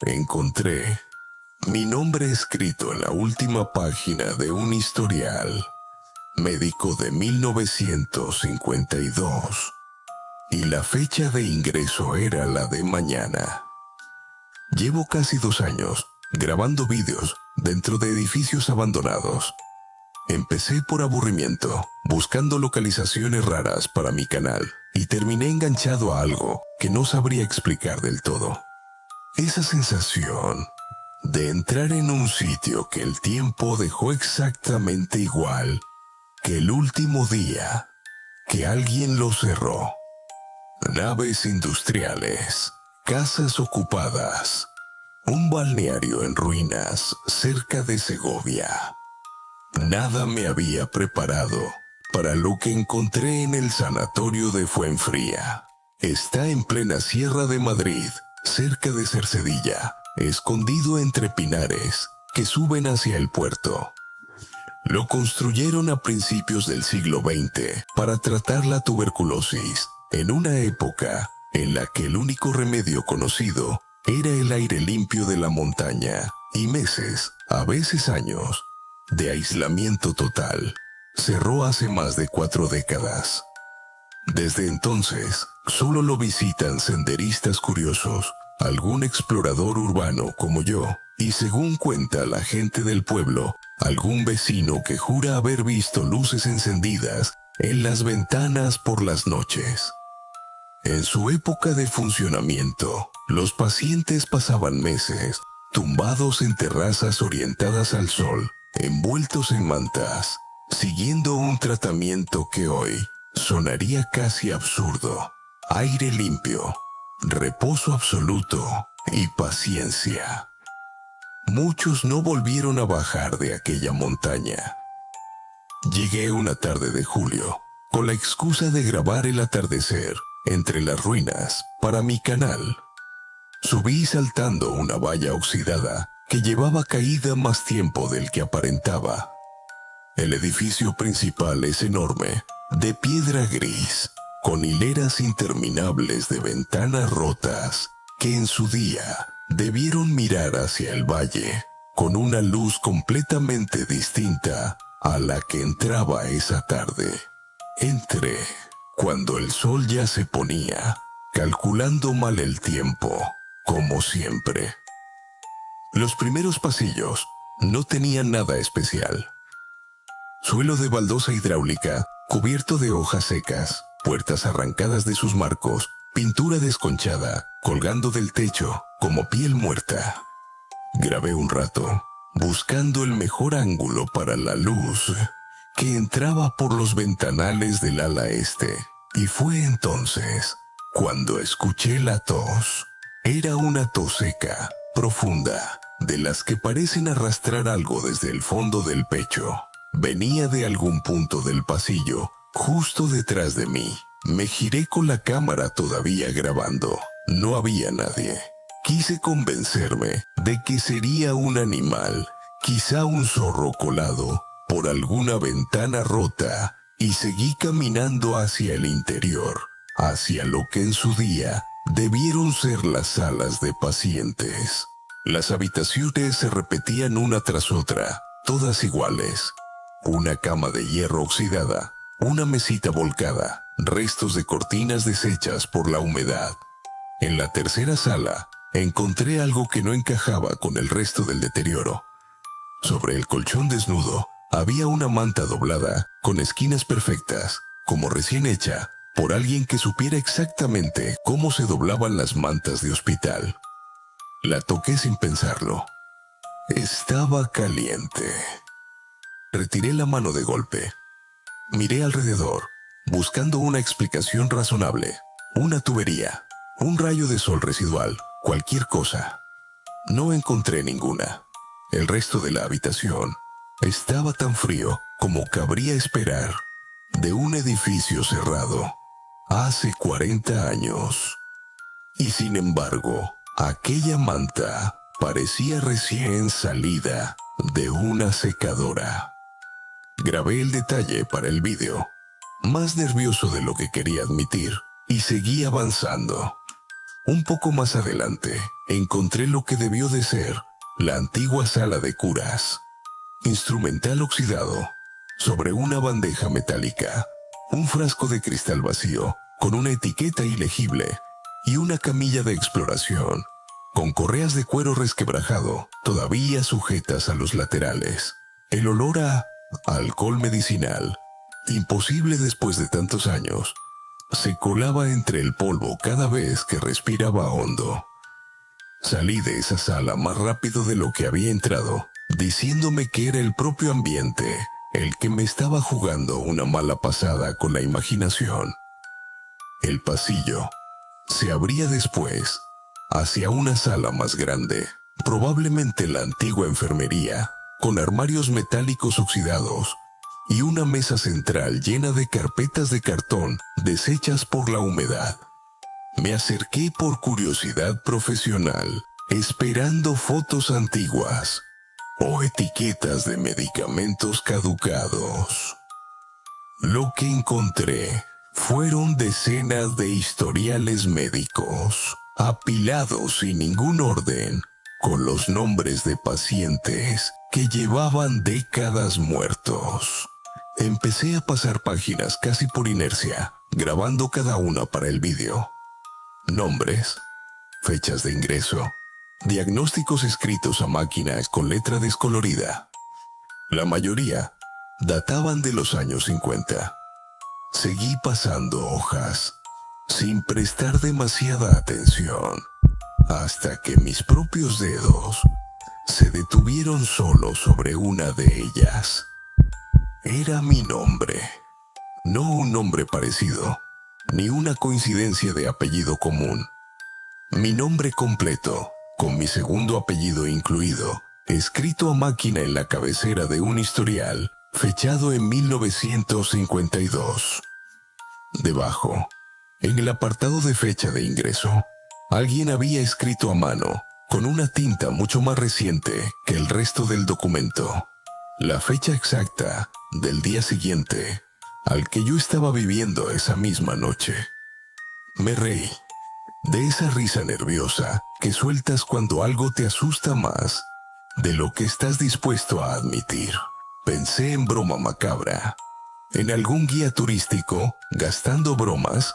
encontré mi nombre escrito en la última página de un historial médico de 1952 y la fecha de ingreso era la de mañana. Llevo casi 2 años grabando vídeos dentro de edificios abandonados. Empecé por aburrimiento, buscando localizaciones raras para mi canal, y terminé enganchado a algo que no sabría explicar del todo. Esa sensación de entrar en un sitio que el tiempo dejó exactamente igual que el último día que alguien lo cerró. Naves industriales, casas ocupadas, un balneario en ruinas cerca de Segovia. Nada me había preparado para lo que encontré en el sanatorio de Fuenfría. Está en plena Sierra de Madrid, cerca de Cercedilla, escondido entre pinares que suben hacia el puerto. Lo construyeron a principios del siglo XX para tratar la tuberculosis, en una época en la que el único remedio conocido era el aire limpio de la montaña y meses, a veces años, de aislamiento total. Cerró hace más de 4 décadas. Desde entonces, solo lo visitan senderistas curiosos, algún explorador urbano como yo, y según cuenta la gente del pueblo, algún vecino que jura haber visto luces encendidas en las ventanas por las noches. En su época de funcionamiento, los pacientes pasaban meses tumbados en terrazas orientadas al sol, envueltos en mantas, siguiendo un tratamiento que hoy sonaría casi absurdo. Aire limpio, reposo absoluto y paciencia. Muchos no volvieron a bajar de aquella montaña. Llegué una tarde de julio, con la excusa de grabar el atardecer entre las ruinas para mi canal. Subí saltando una valla oxidada que llevaba caída más tiempo del que aparentaba. El edificio principal es enorme, de piedra gris, con hileras interminables de ventanas rotas que en su día debieron mirar hacia el valle con una luz completamente distinta a la que entraba esa tarde. Entré cuando el sol ya se ponía, calculando mal el tiempo, como siempre. Los primeros pasillos no tenían nada especial. Suelo de baldosa hidráulica, cubierto de hojas secas, puertas arrancadas de sus marcos, pintura desconchada, colgando del techo como piel muerta. Grabé un rato, buscando el mejor ángulo para la luz que entraba por los ventanales del ala este, y fue entonces cuando escuché la tos. Era una tos seca, profunda, de las que parecen arrastrar algo desde el fondo del pecho. Venía de algún punto del pasillo, justo detrás de mí. Me giré con la cámara todavía grabando. No había nadie. Quise convencerme de que sería un animal, quizá un zorro colado por alguna ventana rota, y seguí caminando hacia el interior, hacia lo que en su día debieron ser las salas de pacientes. Las habitaciones se repetían una tras otra, todas iguales. Una cama de hierro oxidada, una mesita volcada, restos de cortinas deshechas por la humedad. En la tercera sala, encontré algo que no encajaba con el resto del deterioro. Sobre el colchón desnudo, había una manta doblada, con esquinas perfectas, como recién hecha, por alguien que supiera exactamente cómo se doblaban las mantas de hospital. La toqué sin pensarlo. Estaba caliente. Retiré la mano de golpe. Miré alrededor, buscando una explicación razonable. Una tubería, un rayo de sol residual, cualquier cosa. No encontré ninguna. El resto de la habitación estaba tan frío como cabría esperar de un edificio cerrado hace 40 años. Y sin embargo, aquella manta parecía recién salida de una secadora. Grabé el detalle para el vídeo, más nervioso de lo que quería admitir, y seguí avanzando. Un poco más adelante, encontré lo que debió de ser la antigua sala de curas. Instrumental oxidado, sobre una bandeja metálica, un frasco de cristal vacío, con una etiqueta ilegible, y una camilla de exploración, con correas de cuero resquebrajado, todavía sujetas a los laterales. El olor a alcohol medicinal, imposible después de tantos años, se colaba entre el polvo cada vez que respiraba hondo. Salí de esa sala más rápido de lo que había entrado, diciéndome que era el propio ambiente el que me estaba jugando una mala pasada con la imaginación. El pasillo se abría después hacia una sala más grande, probablemente la antigua enfermería, con armarios metálicos oxidados y una mesa central llena de carpetas de cartón deshechas por la humedad. Me acerqué por curiosidad profesional, esperando fotos antiguas o etiquetas de medicamentos caducados. Lo que encontré fueron decenas de historiales médicos, apilados sin ningún orden, con los nombres de pacientes que llevaban décadas muertos. Empecé a pasar páginas casi por inercia, grabando cada una para el vídeo. Nombres, fechas de ingreso, diagnósticos escritos a máquina con letra descolorida. La mayoría databan de los años 50. Seguí pasando hojas, sin prestar demasiada atención, hasta que mis propios dedos se detuvieron solo sobre una de ellas. Era mi nombre, no un nombre parecido, ni una coincidencia de apellido común. Mi nombre completo, con mi segundo apellido incluido, escrito a máquina en la cabecera de un historial, fechado en 1952. Debajo, en el apartado de fecha de ingreso, alguien había escrito a mano, con una tinta mucho más reciente que el resto del documento, la fecha exacta del día siguiente al que yo estaba viviendo esa misma noche. Me reí, de esa risa nerviosa que sueltas cuando algo te asusta más de lo que estás dispuesto a admitir. Pensé en broma macabra, en algún guía turístico gastando bromas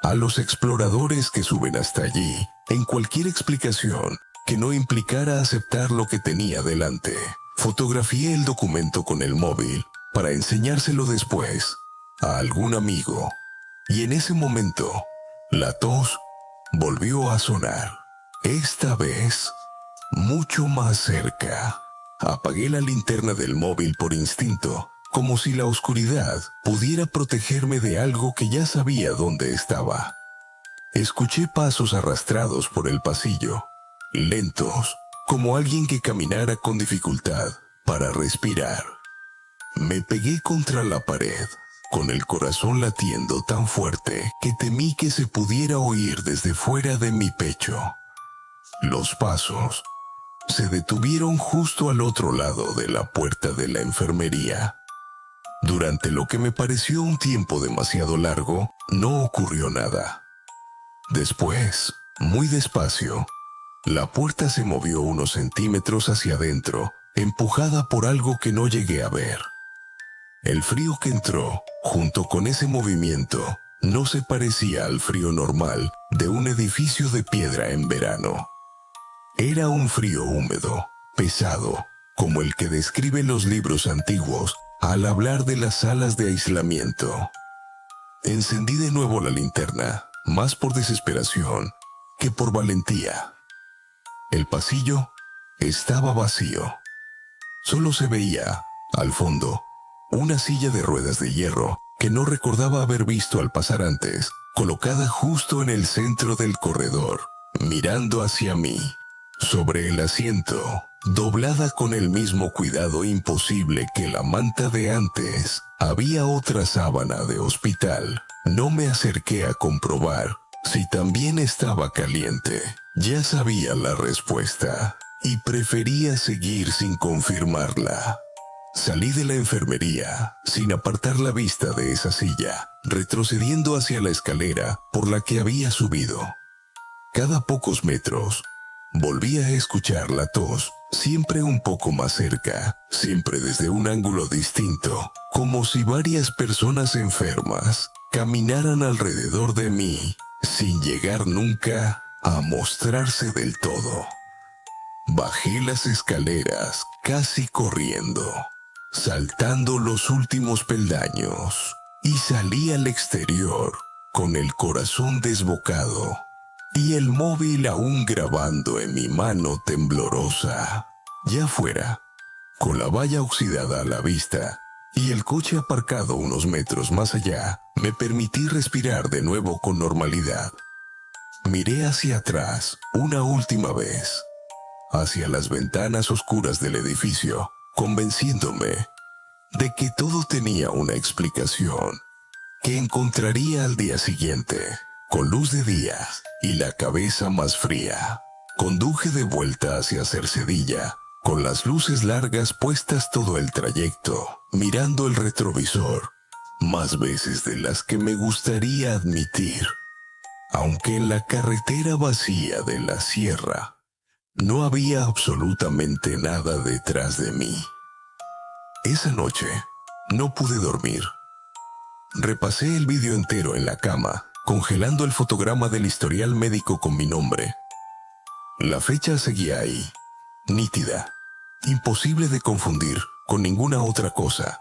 a los exploradores que suben hasta allí, en cualquier explicación que no implicara aceptar lo que tenía delante. Fotografié el documento con el móvil para enseñárselo después a algún amigo, y en ese momento la tos volvió a sonar, esta vez mucho más cerca. Apagué la linterna del móvil por instinto, como si la oscuridad pudiera protegerme de algo que ya sabía dónde estaba. Escuché pasos arrastrados por el pasillo, lentos, como alguien que caminara con dificultad para respirar. Me pegué contra la pared, con el corazón latiendo tan fuerte que temí que se pudiera oír desde fuera de mi pecho. Los pasos se detuvieron justo al otro lado de la puerta de la enfermería. Durante lo que me pareció un tiempo demasiado largo, no ocurrió nada. Después, muy despacio, la puerta se movió unos centímetros hacia adentro, empujada por algo que no llegué a ver. El frío que entró, junto con ese movimiento, no se parecía al frío normal de un edificio de piedra en verano. Era un frío húmedo, pesado, como el que describen los libros antiguos al hablar de las salas de aislamiento. Encendí de nuevo la linterna, más por desesperación que por valentía. El pasillo estaba vacío. Solo se veía, al fondo, una silla de ruedas de hierro que no recordaba haber visto al pasar antes, colocada justo en el centro del corredor, mirando hacia mí. Sobre el asiento, doblada con el mismo cuidado imposible que la manta de antes, había otra sábana de hospital. No me acerqué a comprobar si también estaba caliente. Ya sabía la respuesta y prefería seguir sin confirmarla. Salí de la enfermería sin apartar la vista de esa silla, retrocediendo hacia la escalera por la que había subido. Cada pocos metros Volví a escuchar la tos, siempre un poco más cerca, siempre desde un ángulo distinto, como si varias personas enfermas caminaran alrededor de mí, sin llegar nunca a mostrarse del todo. Bajé las escaleras casi corriendo, saltando los últimos peldaños, y salí al exterior con el corazón desbocado y el móvil aún grabando en mi mano temblorosa. Ya fuera, con la valla oxidada a la vista y el coche aparcado unos metros más allá, me permití respirar de nuevo con normalidad. Miré hacia atrás una última vez, hacia las ventanas oscuras del edificio, convenciéndome de que todo tenía una explicación que encontraría al día siguiente, con luz de día y la cabeza más fría. Conduje de vuelta hacia Cercedilla, con las luces largas puestas todo el trayecto, mirando el retrovisor, más veces de las que me gustaría admitir. Aunque en la carretera vacía de la sierra no había absolutamente nada detrás de mí. Esa noche no pude dormir. Repasé el vídeo entero en la cama, congelando el fotograma del historial médico con mi nombre. La fecha seguía ahí, nítida, imposible de confundir con ninguna otra cosa.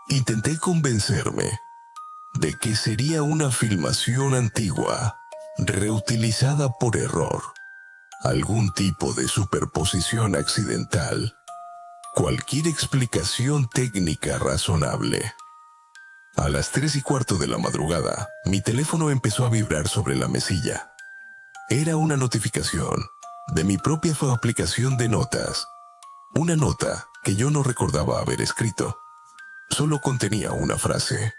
Intenté convencerme de que sería una filmación antigua, reutilizada por error, algún tipo de superposición accidental, cualquier explicación técnica razonable. A las 3:15 de la madrugada, mi teléfono empezó a vibrar sobre la mesilla. Era una notificación de mi propia aplicación de notas. Una nota que yo no recordaba haber escrito. Solo contenía una frase.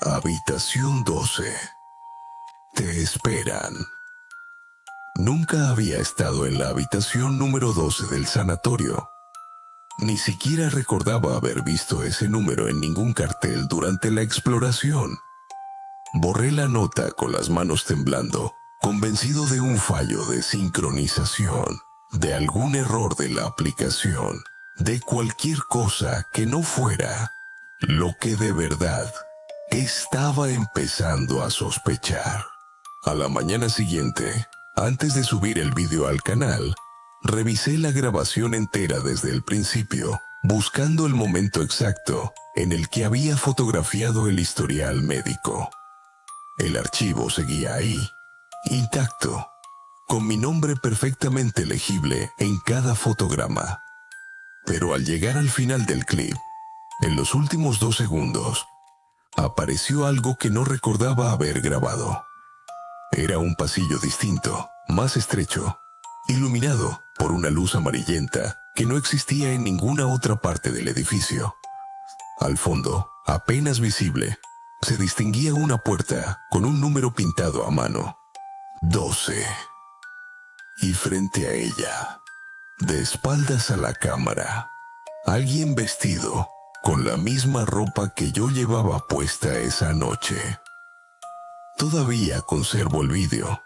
Habitación 12. Te esperan. Nunca había estado en la habitación número 12 del sanatorio. Ni siquiera recordaba haber visto ese número en ningún cartel durante la exploración. Borré la nota con las manos temblando, convencido de un fallo de sincronización, de algún error de la aplicación, de cualquier cosa que no fuera lo que de verdad estaba empezando a sospechar. A la mañana siguiente, antes de subir el vídeo al canal, revisé la grabación entera desde el principio, buscando el momento exacto en el que había fotografiado el historial médico. El archivo seguía ahí, intacto, con mi nombre perfectamente legible en cada fotograma. Pero al llegar al final del clip, en los últimos 2 segundos, apareció algo que no recordaba haber grabado. Era un pasillo distinto, más estrecho, iluminado por una luz amarillenta que no existía en ninguna otra parte del edificio. Al fondo, apenas visible, se distinguía una puerta con un número pintado a mano. 12. Y frente a ella, de espaldas a la cámara, alguien vestido con la misma ropa que yo llevaba puesta esa noche. Todavía conservo el vídeo,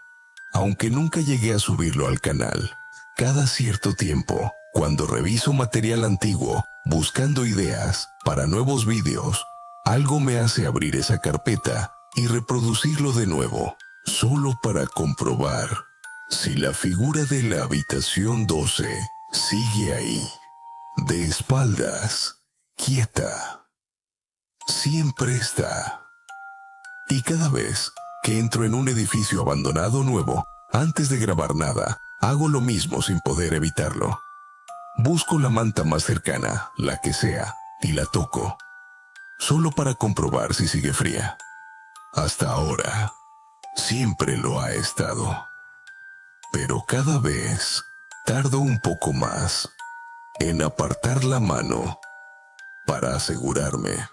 aunque nunca llegué a subirlo al canal. Cada cierto tiempo, cuando reviso material antiguo, buscando ideas para nuevos vídeos, algo me hace abrir esa carpeta y reproducirlo de nuevo, solo para comprobar si la figura de la habitación 12 sigue ahí, de espaldas, quieta. Siempre está. Y cada vez que entro en un edificio abandonado nuevo, antes de grabar nada, hago lo mismo sin poder evitarlo. Busco la manta más cercana, la que sea, y la toco, solo para comprobar si sigue fría. Hasta ahora, siempre lo ha estado. Pero cada vez tardo un poco más en apartar la mano para asegurarme.